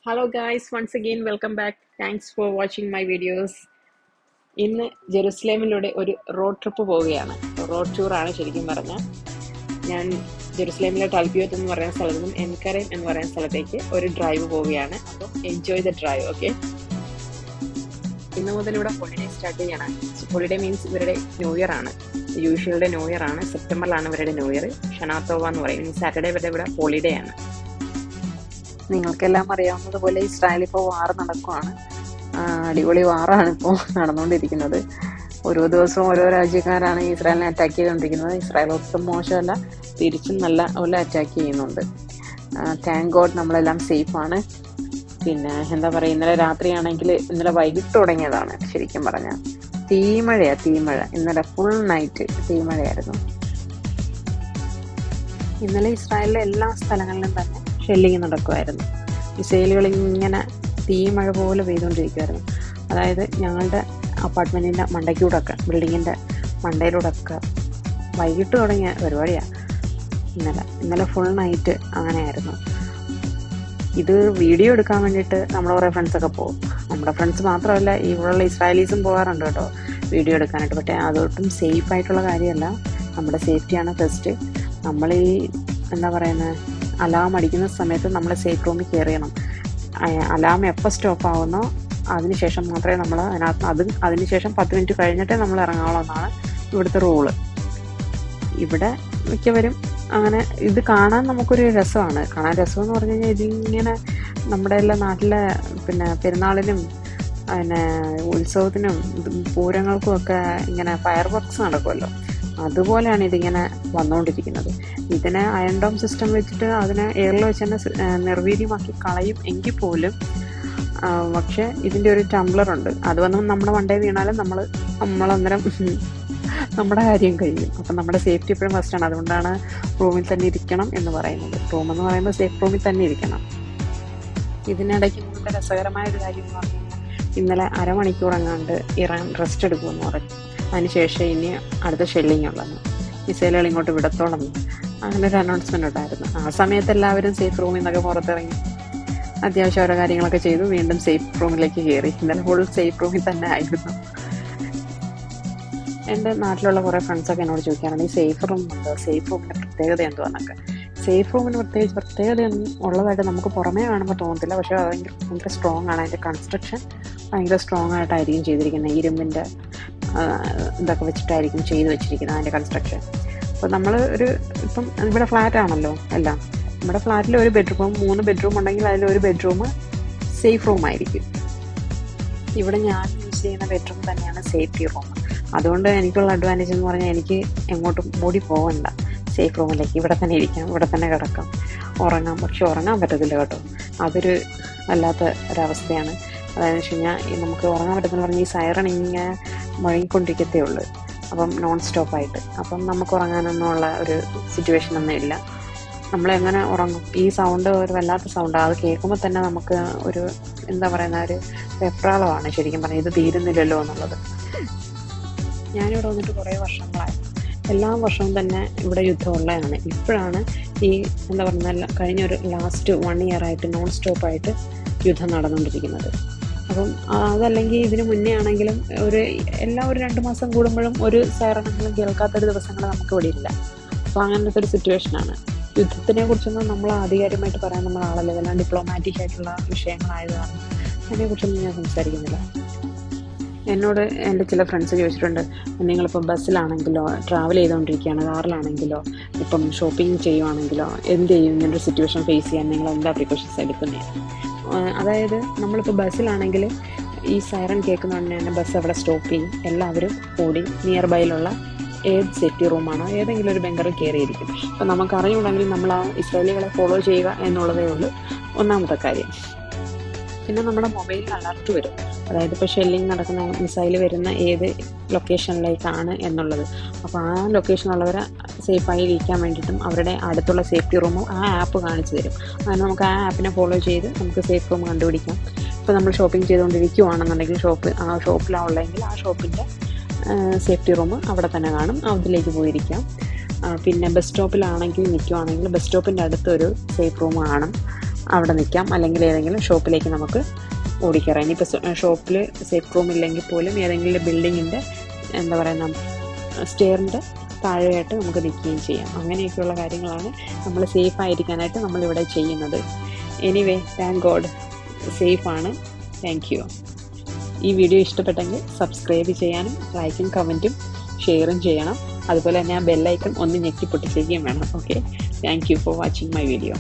Hello guys, once again welcome back. Thanks for watching my videos. ഇന്ന് ജെറുസലേമിലൂടെ ഒരു road trip പോവുകയാണ്. Road ടൂറാണ് ശരിക്കും പറഞ്ഞാൽ. ഞാൻ ജെറുസലേമിലെ ടൽബിയോത്ത് എന്ന് പറയുന്ന സ്ഥലത്ത് നിന്നും എൻകരേം എന്ന് പറയുന്ന സ്ഥലത്തേക്ക് ഒരു ഡ്രൈവ് പോവുകയാണ്. അപ്പം എൻജോയ് ദ ഡ്രൈവ്, ഓക്കെ? ഇന്ന് മുതൽ ഇവിടെ ഹോളിഡേ സ്റ്റാർട്ട് ചെയ്യണം. ഹോളിഡേ മീൻസ് ഇവരുടെ ന്യൂ ഇയർ ആണ്. യൂഷ്വലുടെ ന്യൂ ഇയർ ആണ്. സെപ്റ്റംബറിലാണ് ഇവരുടെ ന്യൂ ഇയർ. ഷനാത്തോവ എന്ന് പറയും. സാറ്റർഡേ ഇവരുടെ ഇവിടെ ഹോളിഡേ ആണ്. നിങ്ങൾക്കെല്ലാം അറിയാവുന്നതുപോലെ ഇസ്രായേൽ ഇപ്പോൾ വാർ നടക്കുവാണ്. അടിപൊളി വാറാണ് ഇപ്പോൾ നടന്നുകൊണ്ടിരിക്കുന്നത്. ഓരോ ദിവസവും ഓരോ രാജ്യക്കാരാണ് ഇസ്രായേലിനെ അറ്റാക്ക് ചെയ്തുകൊണ്ടിരിക്കുന്നത്. ഇസ്രായേൽ ഒട്ടും മോശമല്ല, തിരിച്ചും നല്ല പോലെ അറ്റാക്ക് ചെയ്യുന്നുണ്ട്. താങ്ക് ഗോഡ് നമ്മളെല്ലാം സേഫാണ്. പിന്നെ എന്താ പറയുക, ഇന്നലെ രാത്രിയാണെങ്കിൽ ഇന്നലെ വൈകിട്ട് തുടങ്ങിയതാണ് ശരിക്കും പറഞ്ഞാൽ. തീമഴ. ഇന്നലെ ഫുൾ നൈറ്റ് തീമഴയായിരുന്നു. ഇന്നലെ ഇസ്രായേലിലെ എല്ലാ സ്ഥലങ്ങളിലും തന്നെ ഷെല്ലിങ് നടക്കുമായിരുന്നു. മിസൈലുകൾ ഇങ്ങനെ തീമഴ പോലെ പെയ്തുകൊണ്ടിരിക്കുമായിരുന്നു. അതായത് ഞങ്ങളുടെ അപ്പാർട്ട്മെൻറ്റിൻ്റെ മണ്ടയ്ക്കൂടൊക്കെ, ബിൽഡിങ്ങിൻ്റെ മണ്ടയിലൂടെയൊക്കെ വൈകിട്ട് തുടങ്ങിയ പരിപാടിയാണ് ഇന്നലെ ഫുൾ നൈറ്റ് അങ്ങനെയായിരുന്നു. ഇത് വീഡിയോ എടുക്കാൻ വേണ്ടിയിട്ട് നമ്മുടെ കുറേ ഫ്രണ്ട്സൊക്കെ പോകും. നമ്മുടെ ഫ്രണ്ട്സ് മാത്രമല്ല, ഇവിടെയുള്ള ഇസ്രായേലീസും പോകാറുണ്ട് കേട്ടോ വീഡിയോ എടുക്കാനായിട്ട്. പക്ഷേ അതൊട്ടും സേഫ് ആയിട്ടുള്ള കാര്യമല്ല. നമ്മുടെ സേഫ്റ്റിയാണ് ഫസ്റ്റ്. നമ്മൾ എന്താ പറയുന്നത്, അലാം അടിക്കുന്ന സമയത്ത് നമ്മൾ സേഫ് റൂമിൽ കയറിയണം. അലാം എപ്പോൾ സ്റ്റോപ്പ് ആവുന്നോ അതിനുശേഷം മാത്രമേ നമ്മൾ അതിനുശേഷം 10 മിനിറ്റ് കഴിഞ്ഞിട്ടേ നമ്മൾ ഇറങ്ങാവുള്ളൂ എന്നാണ് ഇവിടുത്തെ റൂള്. ഇവിടെ മിക്കവരും അങ്ങനെ. ഇത് കാണാൻ നമുക്കൊരു രസമാണ്. രസമെന്ന് പറഞ്ഞു കഴിഞ്ഞാൽ ഇതിങ്ങനെ നമ്മുടെ എല്ലാ നാട്ടിലെ പിന്നെ പെരുന്നാളിനും പിന്നെ ഉത്സവത്തിനും പൂരങ്ങൾക്കും ഒക്കെ ഇങ്ങനെ ഫയർ വർക്ക്സ് നടക്കുമല്ലോ, അതുപോലെയാണ് ഇതിങ്ങനെ വന്നുകൊണ്ടിരിക്കുന്നത്. ഇതിനെ അയൺ ഡോം സിസ്റ്റം വെച്ചിട്ട് അതിനെ എയറിൽ വെച്ച് തന്നെ നിർവീര്യമാക്കി കളയും എങ്കിൽ പോലും പക്ഷെ ഇതിൻ്റെ ഒരു ടംബ്ലറുണ്ട്. അത് വന്ന് നമ്മുടെ മണ്ടയിൽ വീണാലും നമ്മളന്നേരം നമ്മുടെ കാര്യം കഴിയും. അപ്പം നമ്മുടെ സേഫ്റ്റി എപ്പോഴും ഫസ്റ്റാണ്. അതുകൊണ്ടാണ് റൂമിൽ തന്നെ ഇരിക്കണം എന്ന് പറയുന്നത്. റൂമെന്ന് പറയുമ്പോൾ സേഫ് റൂമിൽ തന്നെ ഇരിക്കണം. ഇതിനിടയ്ക്ക് നമുക്ക് രസകരമായ ഒരു കാര്യം എന്ന് പറഞ്ഞു കഴിഞ്ഞാൽ, ഇന്നലെ അരമണിക്കൂർ എങ്ങാണ്ട് ഇറാൻ റെസ്റ്റ് എടുക്കുമെന്ന് പറഞ്ഞു. അതിനുശേഷം ഇനി അടുത്ത ഷെല്ലിങ് ഉള്ളതെന്ന്, മിസൈലുകൾ ഇങ്ങോട്ട് വിടത്തോളം, അങ്ങനെ ഒരു അനൗൺസ്മെൻ്റ് ഉണ്ടായിരുന്നു. ആ സമയത്ത് എല്ലാവരും സേഫ് റൂമിൽ നിന്നൊക്കെ പുറത്തിറങ്ങി അത്യാവശ്യം ഓരോ കാര്യങ്ങളൊക്കെ ചെയ്തു വീണ്ടും സേഫ് റൂമിലേക്ക് കയറി. ഇന്നലെ ഫുൾ സേഫ് റൂമിൽ തന്നെ ആയിരുന്നു. എൻ്റെ നാട്ടിലുള്ള കുറേ ഫ്രണ്ട്സൊക്കെ എന്നോട് ചോദിക്കാറുണ്ട്, ഈ സേഫ് റൂം ഉണ്ടോ, സേഫ് റൂമിൻ്റെ പ്രത്യേകത എന്തുവാന്നൊക്കെ. സേഫ് റൂമിന് പ്രത്യേകതയൊന്നും ഉള്ളതായിട്ട് നമുക്ക് പുറമേ കാണുമ്പോൾ തോന്നത്തില്ല. പക്ഷേ അത് ഭയങ്കര സ്ട്രോങ് ആണ്. അതിൻ്റെ കൺസ്ട്രക്ഷൻ ഭയങ്കര സ്ട്രോങ് ആയിട്ടായിരിക്കും ചെയ്തിരിക്കുന്നത്. ഇരുമ്പിൻ്റെ ഇതൊക്കെ വെച്ചിട്ടായിരിക്കും ചെയ്ത് വെച്ചിരിക്കുന്നത് അതിൻ്റെ കൺസ്ട്രക്ഷൻ. അപ്പോൾ നമ്മൾ ഇപ്പം ഇവിടെ ഫ്ലാറ്റ് ആണല്ലോ എല്ലാം. നമ്മുടെ ഫ്ലാറ്റിൽ ഒരു ബെഡ്റൂം, 3 ബെഡ്റൂം ഉണ്ടെങ്കിൽ അതിലൊരു ബെഡ്റൂം സേഫ് റൂം ആയിരിക്കും. ഇവിടെ ഞാൻ യൂസ് ചെയ്യുന്ന ബെഡ്റൂം തന്നെയാണ് സേഫ്റ്റി റൂം. അതുകൊണ്ട് എനിക്കുള്ള അഡ്വാൻറ്റേജ് എന്ന് പറഞ്ഞാൽ എനിക്ക് എങ്ങോട്ടും ഓടി പോകണ്ട. സേഫ് റൂമിലേക്ക് ഇവിടെ തന്നെ ഇരിക്കാം, ഇവിടെ തന്നെ കിടക്കാം, ഉറങ്ങാം. പക്ഷെ ഉറങ്ങാൻ പറ്റത്തില്ല കേട്ടോ. അതൊരു വല്ലാത്ത ഒരവസ്ഥയാണ്. അതായത് വെച്ച് കഴിഞ്ഞാൽ നമുക്ക് ഉറങ്ങാൻ പറ്റുന്ന പറഞ്ഞാൽ ഈ സൈറൺ ഇങ്ങനെ മുഴങ്ങിക്കൊണ്ടിരിക്കത്തേ ഉള്ളൂ, അപ്പം നോൺ സ്റ്റോപ്പായിട്ട്. അപ്പം നമുക്ക് ഉറങ്ങാനൊന്നുമുള്ള ഒരു സിറ്റുവേഷൻ ഒന്നും ഇല്ല. നമ്മളെങ്ങനെ ഉറങ്ങും? ഈ സൗണ്ട് ഒരു വല്ലാത്ത സൗണ്ടാണ്. അത് കേൾക്കുമ്പോൾ തന്നെ നമുക്ക് ഒരു എന്താ പറയുന്ന ഒരു വെപ്രാളമാണ് ശരിക്കും പറഞ്ഞാൽ. ഇത് തീരുന്നില്ലല്ലോ എന്നുള്ളത്. ഞാനിവിടെ വന്നിട്ട് കുറേ വർഷങ്ങളായി. എല്ലാ വർഷവും തന്നെ ഇവിടെ യുദ്ധമുള്ളതാണ്. ഇപ്പോഴാണ് ഈ എന്താ പറയുക, കഴിഞ്ഞൊരു ലാസ്റ്റ് 1 ഇയർ ആയിട്ട് നോൺ സ്റ്റോപ്പായിട്ട് യുദ്ധം നടന്നുകൊണ്ടിരിക്കുന്നത്. അപ്പം അതല്ലെങ്കിൽ ഇതിന് മുന്നേ ആണെങ്കിലും ഒരു 2 മാസം കൂടുമ്പോഴും ഒരു സൈറണെങ്കിലും കേൾക്കാത്തൊരു ദിവസങ്ങൾ നമുക്ക് ഇവിടെ ഇല്ല. അപ്പോൾ അങ്ങനത്തെ ഒരു സിറ്റുവേഷനാണ്. യുദ്ധത്തിനെ കുറിച്ചൊന്നും നമ്മൾ ആധികാരികമായിട്ട് പറയാൻ നമ്മൾ ആളല്ല. ഇതെല്ലാം ഡിപ്ലോമാറ്റിക് ആയിട്ടുള്ള വിഷയങ്ങളായത് കാരണം അതിനെക്കുറിച്ചൊന്നും ഞാൻ സംസാരിക്കുന്നില്ല. എന്നോട് എൻ്റെ ചില ഫ്രണ്ട്സ് ചോദിച്ചിട്ടുണ്ട്, നിങ്ങളിപ്പോൾ ബസ്സിലാണെങ്കിലോ, ട്രാവൽ ചെയ്തുകൊണ്ടിരിക്കുകയാണ്, കാറിലാണെങ്കിലോ, ഇപ്പം ഷോപ്പിംഗ് ചെയ്യുവാണെങ്കിലോ എന്ത് ചെയ്യും, ഇങ്ങനൊരു സിറ്റുവേഷൻ ഫേസ് ചെയ്യാൻ നിങ്ങൾ എന്താ പ്രിക്കോഷൻസ് എടുക്കുന്നത്? അതായത് നമ്മളിപ്പോൾ ബസ്സിലാണെങ്കിൽ ഈ സൈറൺ കേൾക്കുന്നതുകൊണ്ട് തന്നെ ബസ് അവിടെ സ്റ്റോപ്പ് ചെയ്യും. എല്ലാവരും ഓടി നിയർ ബൈയിലുള്ള ഏത് സേഫ്റ്റി റൂമാണോ ഏതെങ്കിലും ഒരു ബങ്കറിൽ കയറിയിരിക്കും. അപ്പോൾ നമുക്കറിയുണ്ടെങ്കിൽ നമ്മൾ ആ ഇസ്രായേലികളെ ഫോളോ ചെയ്യുക എന്നുള്ളതേ ഉള്ളൂ ഒന്നാമത്തെ കാര്യം. പിന്നെ നമ്മുടെ മൊബൈലിൽ അലർട്ട് വരും. അതായത് ഇപ്പോൾ ഷെല്ലിങ് നടക്കുന്ന, മിസൈൽ വരുന്ന ഏത് ലൊക്കേഷനിലേക്കാണ് എന്നുള്ളത്. അപ്പോൾ ആ ലൊക്കേഷനുള്ളവരെ സേഫായി ഇരിക്കാൻ വേണ്ടിയിട്ടും അവരുടെ അടുത്തുള്ള സേഫ്റ്റി റൂമും ആ ആപ്പ് കാണിച്ചു തരും. അങ്ങനെ നമുക്ക് ആ ആപ്പിനെ ഫോളോ ചെയ്ത് നമുക്ക് സേഫ് റൂം കണ്ടുപിടിക്കാം. ഇപ്പോൾ നമ്മൾ ഷോപ്പിംഗ് ചെയ്തുകൊണ്ടിരിക്കുകയാണെന്നുണ്ടെങ്കിൽ ആ ഷോപ്പിലാണ് ഉള്ളതെങ്കിൽ ആ ഷോപ്പിൻ്റെ സേഫ്റ്റി റൂം അവിടെ തന്നെ കാണും, അതിലേക്ക് പോയിരിക്കാം. പിന്നെ ബസ് സ്റ്റോപ്പിലാണെങ്കിൽ നിൽക്കുവാണെങ്കിൽ ബസ് സ്റ്റോപ്പിൻ്റെ അടുത്തൊരു സേഫ് റൂം കാണും. അവിടെ നിൽക്കാം, അല്ലെങ്കിൽ ഏതെങ്കിലും ഷോപ്പിലേക്ക് നമുക്ക് ഓടിക്കയറാം. ഇനിയിപ്പോൾ ഷോപ്പിൽ സേഫ് റൂം ഇല്ലെങ്കിൽ പോലും ഏതെങ്കിലും ബിൽഡിങ്ങിൻ്റെ എന്താ പറയുന്ന സ്റ്റെയറിൻ്റെ താഴെയായിട്ട് നമുക്ക് നിൽക്കുകയും ചെയ്യാം. അങ്ങനെയൊക്കെയുള്ള കാര്യങ്ങളാണ് നമ്മൾ സേഫ് ആയിരിക്കാനായിട്ട് നമ്മളിവിടെ ചെയ്യുന്നത്. എനിവേ, താങ്ക് ഗോഡ് സേഫാണ്. Thank you. ഈ വീഡിയോ ഇഷ്ടപ്പെട്ടെങ്കിൽ സബ്സ്ക്രൈബ് ചെയ്യാനും ലൈക്കും കമൻറ്റും ഷെയറും ചെയ്യണം. അതുപോലെ തന്നെ ആ ബെല്ലൈക്കൺ ഒന്ന് ഞെക്കി പൊട്ടിച്ചേക്കുകയും വേണം. Okay, thank you for watching my video.